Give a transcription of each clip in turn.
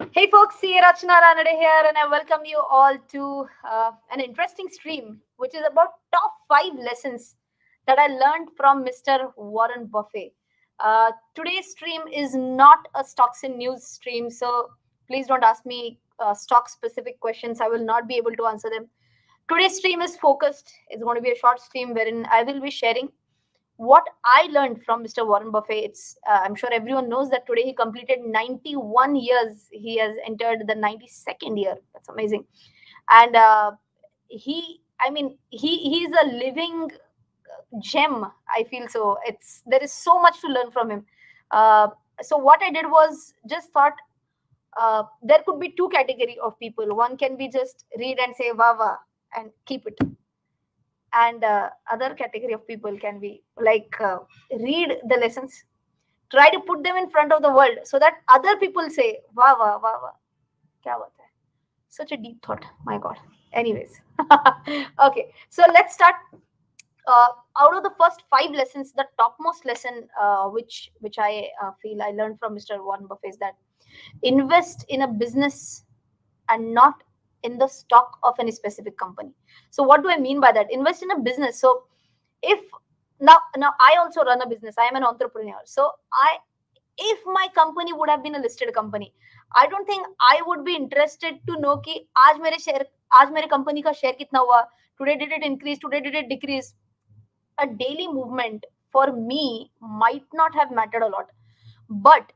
Hey folks, see Rachana Ranade here, and I welcome you all to an interesting stream, which is about top 5 lessons that I learned from Mr. Warren Buffett. Today's stream is not a stocks and news stream, so please don't ask me stock specific questions. I will not be able to answer them. Today's stream is focused. It's going to be a short stream wherein I will be sharing what I learned from Mr. Warren Buffett. I'm sure everyone knows that today he completed 91 years. He has entered the 92nd year. That's amazing. And he's a living gem. I feel so. There is so much to learn from him. Uh, so what I did was just thought there could be two category of people. One can be just read and say "wah wah" and keep it, and other category of people can be like read the lessons, try to put them in front of the world so that other people say wow wow wow wow kya baat hai. Such a deep thought, my god. Anyways, okay, so let's start. Out of the first 5 lessons, the topmost lesson which I feel I learned from Mr. Warren Buffett is that invest in a business and not in the stock of any specific company. So what do I mean by that? Invest in a business. So if now I also run a business. I am an entrepreneur. So I if my company would have been a listed company, I don't think I would be interested to know कि आज मेरे company का share कितना हुआ, today did it increase, today did it decrease. A daily movement for me might not have mattered a lot, but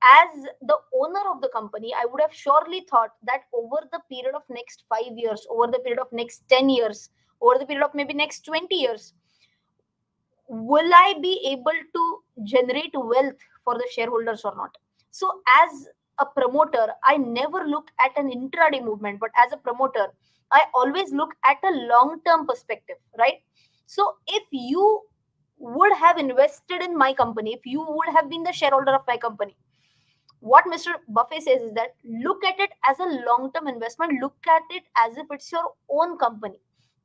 as the owner of the company, I would have surely thought that over the period of next 5 years, over the period of next 10 years, over the period of maybe next 20 years, will I be able to generate wealth for the shareholders or not? So as a promoter, I never look at an intraday movement, but as a promoter, I always look at a long term perspective, right? So if you would have invested in my company, if you would have been the shareholder of my company, what Mr. Buffett says is that look at it as a long term investment, look at it as if it's your own company.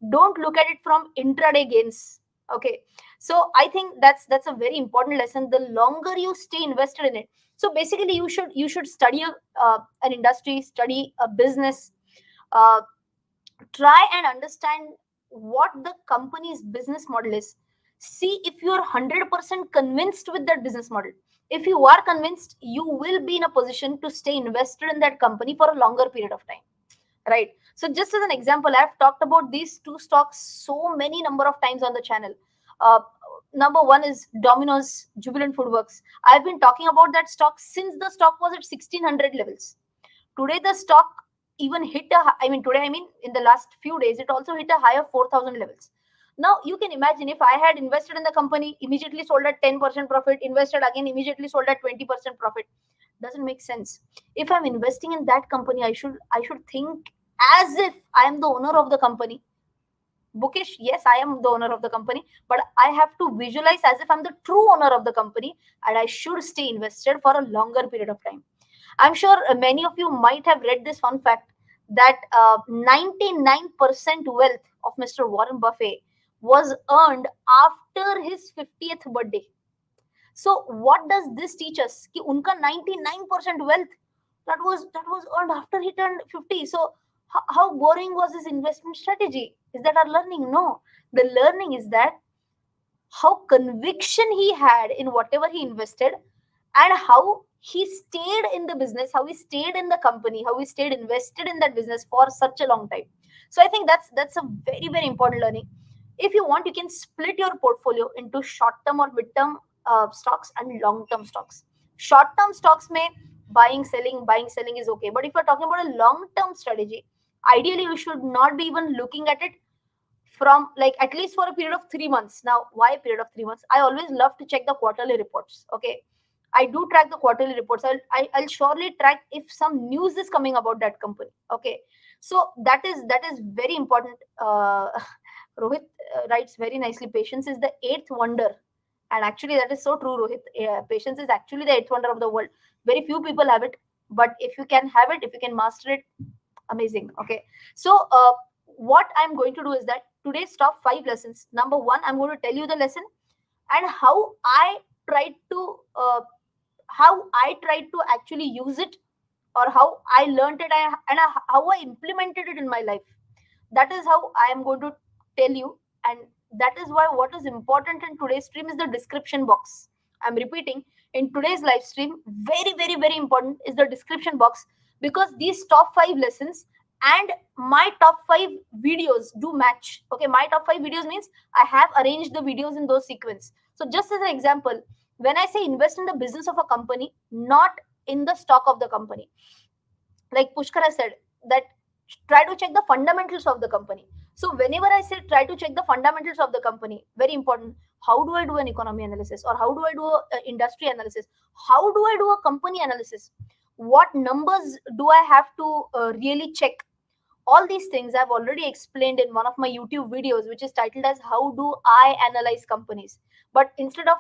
Don't look at it from intraday gains. Okay, so I think that's a very important lesson. The longer you stay invested in it, so basically you should study an industry, study a business, uh, try and understand what the company's business model is. See if you are 100% convinced with that business model. If you are convinced, you will be in a position to stay invested in that company for a longer period of time, right? So just as an example, I've talked about these two stocks so many number of times on the channel. uh, Number one is Domino's, Jubilant Foodworks. I've been talking about that stock since the stock was at 1600 levels. Today the stock even hit in the last few days it also hit a high of 4000 levels. Now you can imagine, if I had invested in the company, immediately sold at 10% profit, invested again, immediately sold at 20% profit, doesn't make sense. If I'm investing in that company, I should think as if I am the owner of the company. Bookish, yes, I am the owner of the company, but I have to visualize as if I'm the true owner of the company, and I should stay invested for a longer period of time. I'm sure many of you might have read this fun fact that 99% wealth of Mr. Warren Buffett was earned after his 50th birthday. So what does this teach us? कि उनका 99% wealth that was earned after he turned 50. So how boring was his investment strategy? Is that our learning? No. The learning is that how conviction he had in whatever he invested, and how he stayed in the business, how he stayed in the company, how he stayed invested in that business for such a long time. So I think that's a very very important learning. If you want, you can split your portfolio into short term or mid term stocks and long term stocks. Short term stocks may buying selling is okay, but if you're talking about a long term strategy, ideally you should not be even looking at it from like at least for a period of 3 months. Now, why a period of 3 months? I always love to check the quarterly reports. Okay, I do track the quarterly reports. I'll surely track if some news is coming about that company. Okay, so that is very important. Rohit writes very nicely. Patience is the eighth wonder, and actually that is so true, Rohit. Patience is actually the eighth wonder of the world. Very few people have it, but if you can have it, if you can master it, amazing. Okay, so what I'm going to do is that today's top 5 lessons. Number one, I'm going to tell you the lesson and tried to how I tried to actually use it or how I learned it how I implemented it in my life. That is how I am going to tell you. And that is why what is important in today's stream is the description box. I'm repeating, in today's live stream, very, very, very important is the description box, because these top 5 lessons and my top 5 videos do match. Okay, my top 5 videos means I have arranged the videos in those sequence. So just as an example, when I say invest in the business of a company, not in the stock of the company, like Pushkar has said, that try to check the fundamentals of the company. So whenever I say try to check the fundamentals of the company, very important. How do I do an economy analysis, or how do I do a industry analysis? How do I do a company analysis? What numbers do I have to really check? All these things I've already explained in one of my YouTube videos, which is titled as How Do I Analyze Companies? But instead of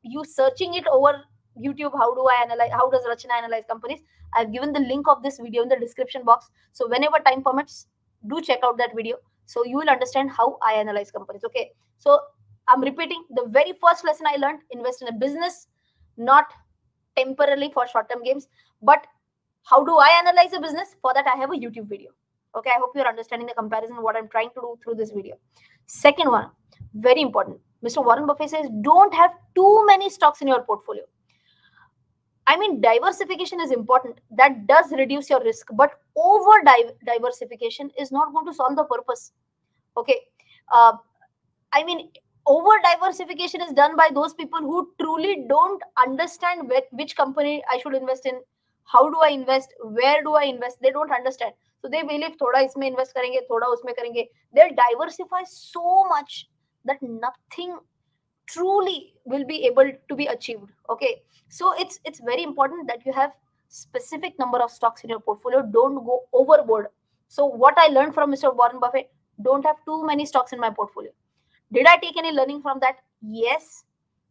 you searching it over YouTube, how does Rachana analyze companies? I've given the link of this video in the description box. So whenever time permits, do check out that video so you will understand how I analyze companies. Okay. So I'm repeating the very first lesson I learned: invest in a business, not temporarily for short-term games, but how do I analyze a business? For that, I have a YouTube video. Okay, I hope you're understanding the comparison, what I'm trying to do through this video. Second one, very important. Mr. Warren Buffett says, don't have too many stocks in your portfolio. I mean, diversification is important. That does reduce your risk, but over diversification is not going to solve the purpose. Okay. I mean, over diversification is done by those people who truly don't understand which company I should invest in, how do I invest, where do I invest. They don't understand. So they believe thoda isme invest karenge, thoda usme karenge. They'll diversify so much that nothing truly will be able to be achieved. Okay. So it's very important that you have specific number of stocks in your portfolio. Don't go overboard. So what I learned from Mr. Warren Buffett, don't have too many stocks in my portfolio. Did I take any learning from that? Yes.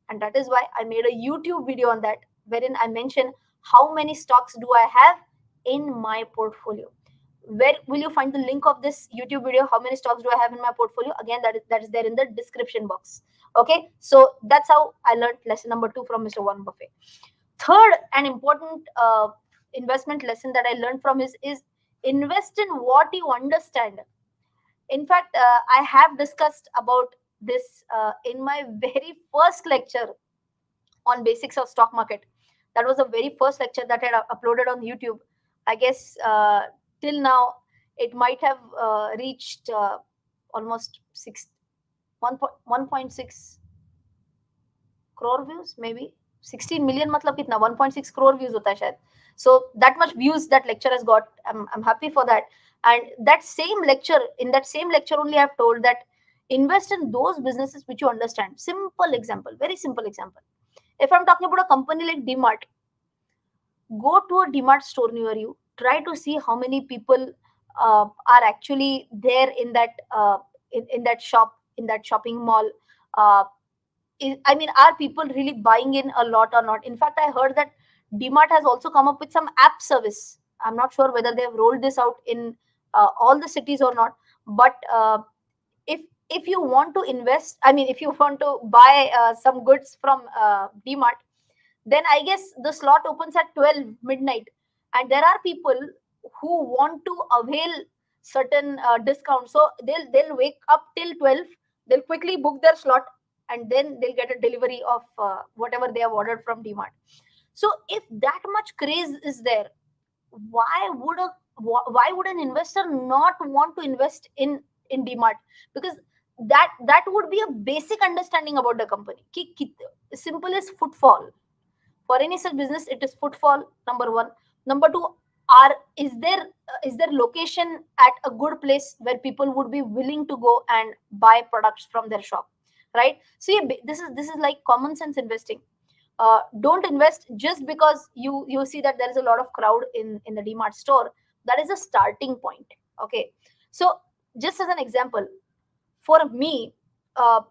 And that is why I made a YouTube video on that, wherein I mentioned how many stocks do I have in my portfolio. Where will you find the link of this YouTube video? How many stocks do I have in my portfolio? Again, that is there in the description box. Okay. So that's how I learned lesson number 2 from Mr. Warren Buffett. Third and important investment lesson that I learned from is invest in what you understand. In fact, I have discussed about this in my very first lecture on basics of stock market. That was the very first lecture that I had uploaded on YouTube. I guess till now it might have reached almost 1.6 crore views, maybe 16 million. मतलब कितना 1.6 crore views होता है शायद. So that much views that lecture has got. I'm happy for that. And that same lecture, in that same lecture only, I've told that invest in those businesses which you understand. Simple example, very simple example. If I'm talking about a company like Demat, go to a Demat store near you. Try to see how many people are actually there in that shop, in that shopping mall. I mean, are people really buying in a lot or not? In fact, I heard that Demat has also come up with some app service. I'm not sure whether they have rolled this out in all the cities or not. But if you want to invest, I mean, if you want to buy some goods from Demat, then I guess the slot opens at 12 midnight, and there are people who want to avail certain discounts. So they'll wake up till 12. They'll quickly book their slot, and then they'll get a delivery of whatever they have ordered from Demat. So if that much craze is there, why would an investor not want to invest in Demat? Because that would be a basic understanding about the company. Simple as footfall. For any such business, it is footfall, number 1. Number 2, is there location at a good place where people would be willing to go and buy products from their shop, right? So yeah, this is like common sense investing. Don't invest just because you see that there is a lot of crowd in the Demat store. That is a starting point. Okay. So just as an example, for me,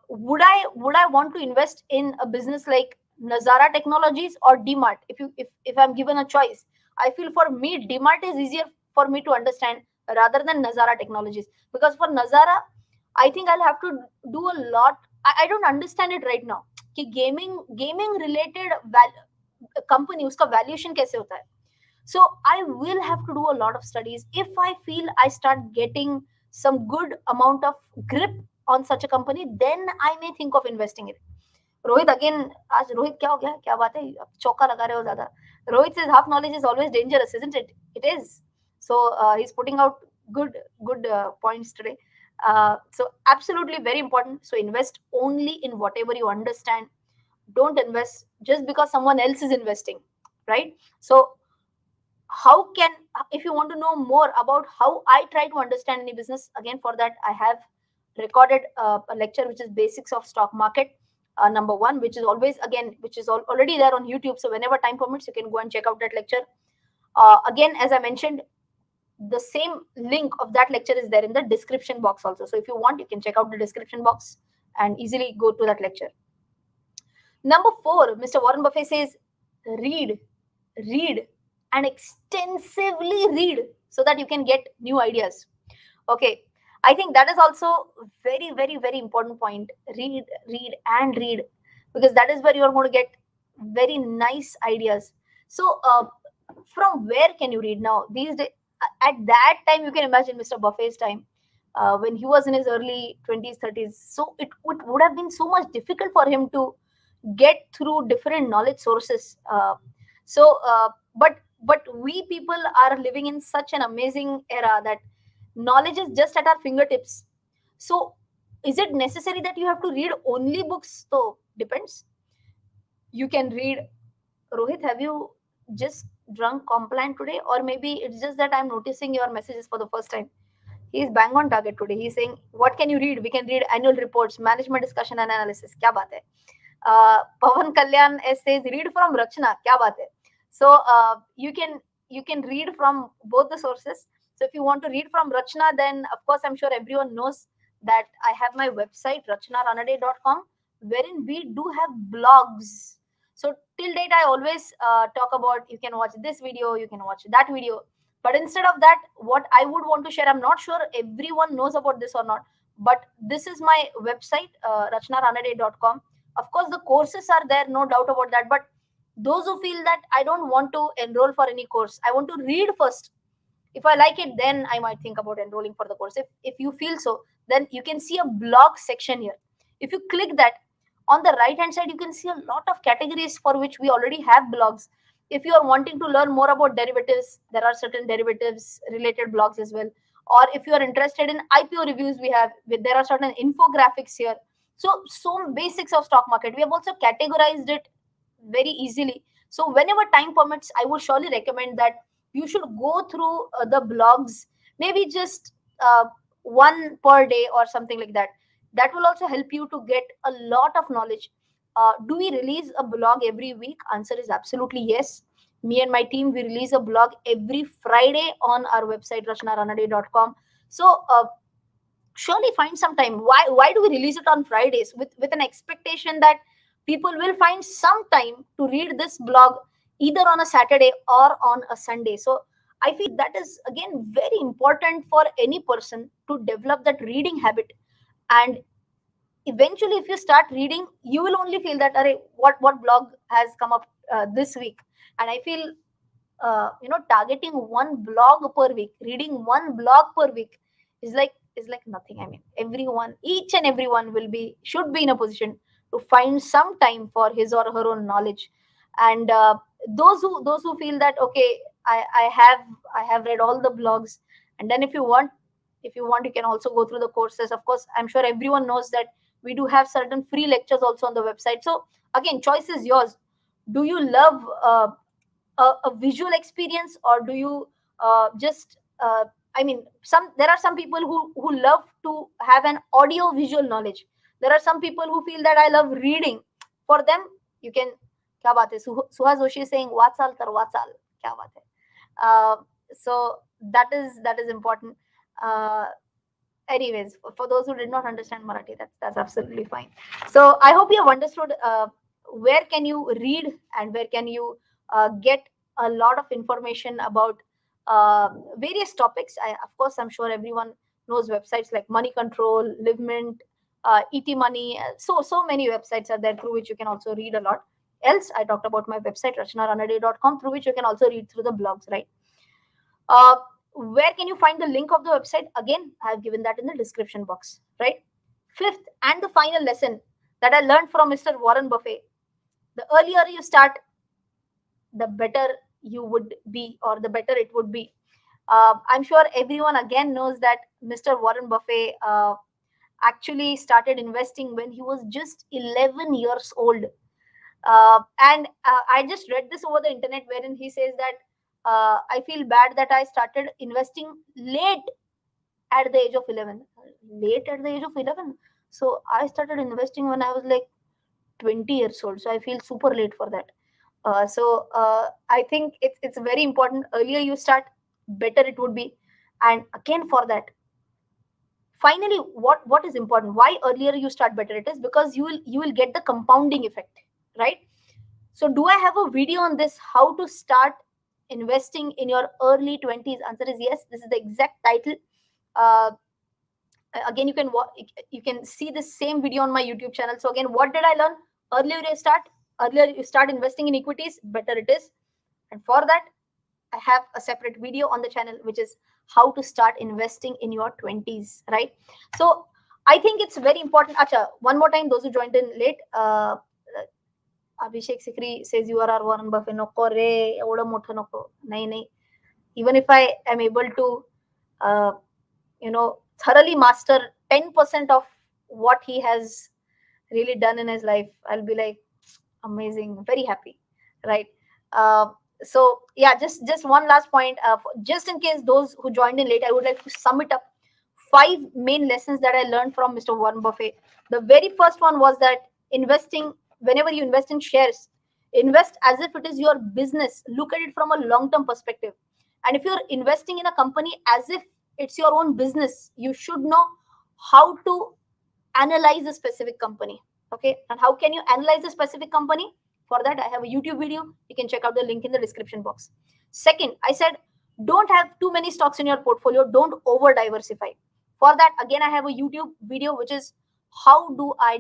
would I want to invest in a business like Nazara Technologies or Demat? If I'm given a choice, I feel for me Demat is easier for me to understand rather than Nazara Technologies, because for Nazara, I think I'll have to do a lot. I don't understand it right now. कि gaming related company, उसका valuation कैसे होता है. So I will have to do a lot of studies. If I feel I start getting some good amount of grip on such a company, then I may think of investing it. Rohit again, आज रोहित क्या हो गया, क्या बात है, चौका लगा रहे हो ज्यादा. Rohit says half knowledge is always dangerous, isn't it? It is. So he's putting out good points today. So absolutely very important. So invest only in whatever you understand. Don't invest just because someone else is investing, right? So how can, if you want to know more about how I try to understand any business, again, for that I have recorded a lecture which is basics of stock market, number one, which is always, again, which is already there on YouTube. So whenever time permits, you can go and check out that lecture. Again, as I mentioned, the same link of that lecture is there in the description box also. So if you want, you can check out the description box and easily go to that lecture. Number 4, Mr. Warren Buffett says, read, read, and extensively read so that you can get new ideas. Okay, I think that is also very, very, very important point. Read, read, and read, because that is where you are going to get very nice ideas. So, from where can you read now? These days, at that time, you can imagine Mr. Buffett's time, when he was in his early 20s, 30s. So, it would have been so much difficult for him to get through different knowledge sources. But we people are living in such an amazing era that knowledge is just at our fingertips. So is it necessary that you have to read only books? So depends. You can read. Rohit, have you just drunk Complan today, or maybe it's just that I'm noticing your messages for the first time? He's bang on target today. He's saying, what can you read? We can read annual reports, management discussion and analysis. Kya baat hai? Pavan Kalyan says, read from Rachana. Kya baat hai? So you can read from both the sources. So if you want to read from Rachana, then of course I'm sure everyone knows that I have my website rachanaranade.com, wherein we do have blogs. So till date I always talk about, you can watch this video, you can watch that video. But instead of that, what I would want to share, I'm not sure everyone knows about this or not, but this is my website, rachanaranade.com. Of course, the courses are there, no doubt about that. But those who feel that I don't want to enroll for any course, I want to read first. If I like it, then I might think about enrolling for the course. If you feel so, then you can see a blog section here. If you click that, on the right hand side, you can see a lot of categories for which we already have blogs. If you are wanting to learn more about derivatives, there are certain derivatives related blogs as well. Or if you are interested in IPO reviews, there are certain infographics here. So basics of stock market, we have also categorized it very easily. So whenever time permits, I would surely recommend that you should go through the blogs, maybe just one per day or something like that. That will also help you to get a lot of knowledge. Do we release a blog every week? Answer is absolutely yes. Me and my team, we release a blog every Friday on our website rachanaranade.com. So surely find some time. Why do we release it on Fridays? With an expectation that people will find some time to read this blog either on a Saturday or on a Sunday. So I feel that is again very important for any person to develop that reading habit. And eventually, if you start reading, you will only feel that, Array, what blog has come up this week. And I feel targeting one blog per week, reading one blog per week is like nothing. I mean, each and everyone should be in a position to find some time for his or her own knowledge. And those who feel that, okay, I have read all the blogs, and then if you want, you can also go through the courses. Of course, I'm sure everyone knows that we do have certain free lectures also on the website. So again, choice is yours. Do you love a visual experience, or do you just I mean, there are some people who love to have an audio visual knowledge. There are some people who feel that I love reading. For them, you can, kya baat hai, Suha Joshi is saying watsal tar watsal, kya baat hai. So that is important. uh, Anyways, for those who did not understand Marathi, that's absolutely fine. So I hope you have understood where can you read and where can you get a lot of information about various topics. Of course, I'm sure everyone knows websites like Money Control, LiveMint, ET Money. So many websites are there through which you can also read a lot. else, I talked about my website, rachanaranade.com, through which you can also read through the blogs, right? Where can you find the link of the website? Again, I have given that in the description box, right? Fifth and the final lesson that I learned from Mr. Warren Buffett: the earlier you start, the better you would be, or the better it would be. I'm sure everyone again knows that Mr. Warren Buffett actually started investing when he was just 11 years old. And I just read this over the internet, wherein he says that I feel bad that I started investing late at the age of 11. Late at the age of 11. So I started investing when I was like 20 years old. So I feel super late for that. I think it's very important. Earlier you start, better it would be. And again, for that, finally, what is important? Why earlier you start, better it is? Because you will get the compounding effect, right? So do I have a video on this, how to start investing in your early 20s? Answer is yes. This is the exact title. Uh, Again, you can see the same video on my YouTube channel. So again, what did I learn? Earlier you start investing in equities, better it is. And for that, I have a separate video on the channel, which is how to start investing in your 20s, right? So I think it's very important. Acha, one more time, those who joined in late, Abhishek Sikri says you are our Warren Buffett. Noko re, evoda motha noko. Nahi. Even if I am able to, thoroughly master 10% of what he has really done in his life, I'll be like, amazing, very happy, right? Uh, so yeah, just one last point. Just in case those who joined in late, I would like to sum it up. 5 main lessons that I learned from Mr. Warren Buffett. The very first one was that investing, whenever you invest in shares, invest as if it is your business. Look at it from a long-term perspective. And if you're investing in a company as if it's your own business, you should know how to analyze a specific company. Okay, and how can you analyze a specific company? For that, I have a YouTube video. You can check out the link in the description box. Second, I said don't have too many stocks in your portfolio. Don't over diversify. For that, again, I have a YouTube video, which is how do I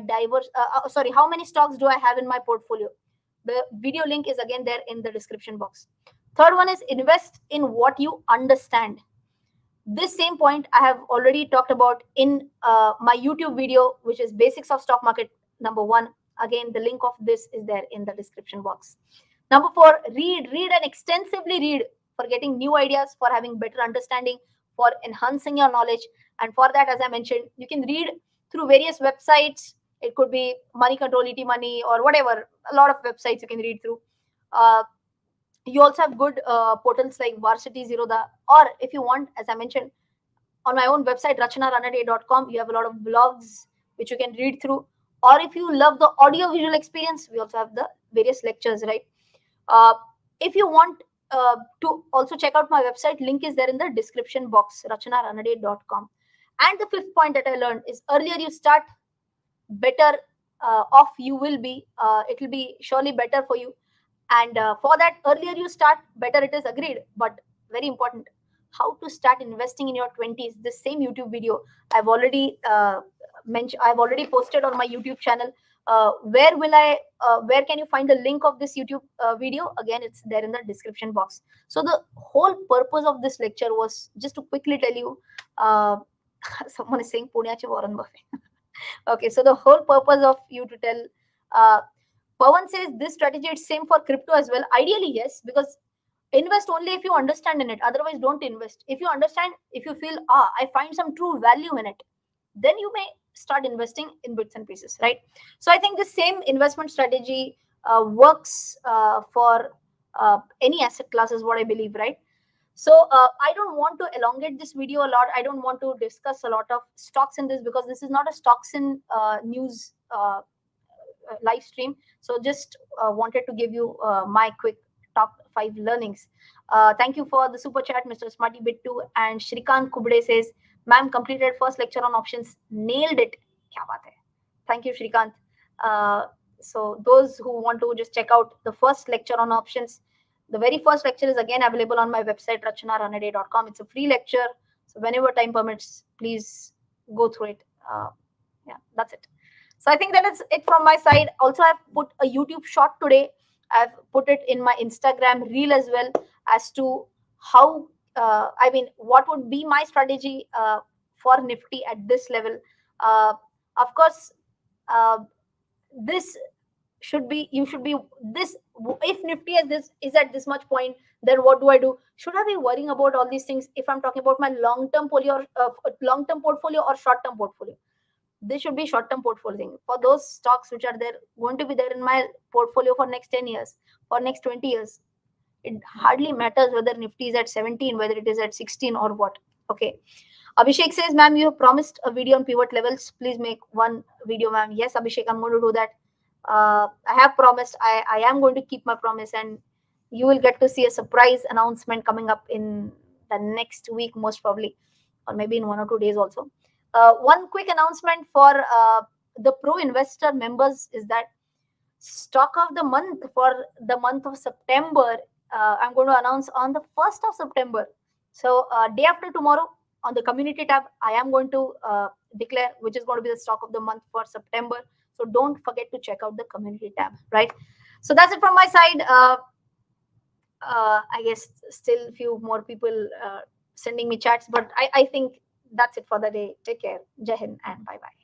how many stocks do I have in my portfolio? The video link is again there in the description box. Third one is invest in what you understand. This same point I have already talked about in my YouTube video, which is Basics of Stock Market #1. Again, the link of this is there in the description box. Number 4, read and extensively read for getting new ideas, for having better understanding, for enhancing your knowledge. And for that, as I mentioned, you can read through various websites. It could be Money Control, ET Money, or whatever. A lot of websites you can read through. You also have good portals like Varsity Zerodha, or if you want, as I mentioned, on my own website, rachanaranade.com, you have a lot of blogs which you can read through. Or if you love the audio visual experience, we also have the various lectures, right? If you want to also check out my website, link is there in the description box, rachanaranade.com. And the fifth point that I learned is earlier you start, better off you will be. It will be surely better for you. And for that, earlier you start, better it is, agreed. But very important, how to start investing in your 20s. This same YouTube video I've already mentioned. I've already posted on my YouTube channel. Where can you find the link of this YouTube video? Again, it's there in the description box. So the whole purpose of this lecture was just to quickly tell you. Someone is saying Punyache Warren Buffett. Okay, so the whole purpose of you to tell. Pawan says this strategy is same for crypto as well. Ideally, yes, because invest only if you understand in it. Otherwise, don't invest. If you understand, if you feel, I find some true value in it, then you may start investing in bits and pieces, right? So I think the same investment strategy works for any asset class is what I believe, right? So I don't want to elongate this video a lot. I don't want to discuss a lot of stocks in this because this is not a stocks in news live stream. So just wanted to give you my quick top 5 learnings. Thank you for the super chat, Mr. Smarty Bit2. And Shrikant Kubde says, ma'am completed first lecture on options, nailed it. Kya baat hai? Thank you, Shrikant. So those who want to just check out the first lecture on options, the very first lecture is again available on my website, rachanaranade.com. It's a free lecture. So whenever time permits, please go through it. Yeah, that's it. So I think that is it from my side. Also, I've put a YouTube short today I've put it in my Instagram reel as well as to how what would be my strategy for Nifty at this level. Of course, uh, this should be you should be this if Nifty is at this much point, then what do I do? Should I be worrying about all these things if I'm talking about my long term portfolio or short term portfolio? This should be short term portfolio thing for those stocks which are there going to be there in my portfolio for next 10 years, for next 20 years. It hardly matters whether Nifty is at 17, whether it is at 16 or what. Okay. Abhishek says, ma'am, you have promised a video on pivot levels. Please make one video, ma'am. Yes, Abhishek, I'm going to do that. I have promised. I am going to keep my promise, and you will get to see a surprise announcement coming up in the next week, most probably, or maybe in 1 or 2 days also. One quick announcement for the pro investor members is that stock of the month for the month of September, I'm going to announce on the 1st of September. So, day after tomorrow, on the community tab, I am going to declare which is going to be the stock of the month for September. So, don't forget to check out the community tab, right? So, that's it from my side. I guess still few more people sending me chats, but I think that's it for the day. Take care. Jai Hind and bye bye.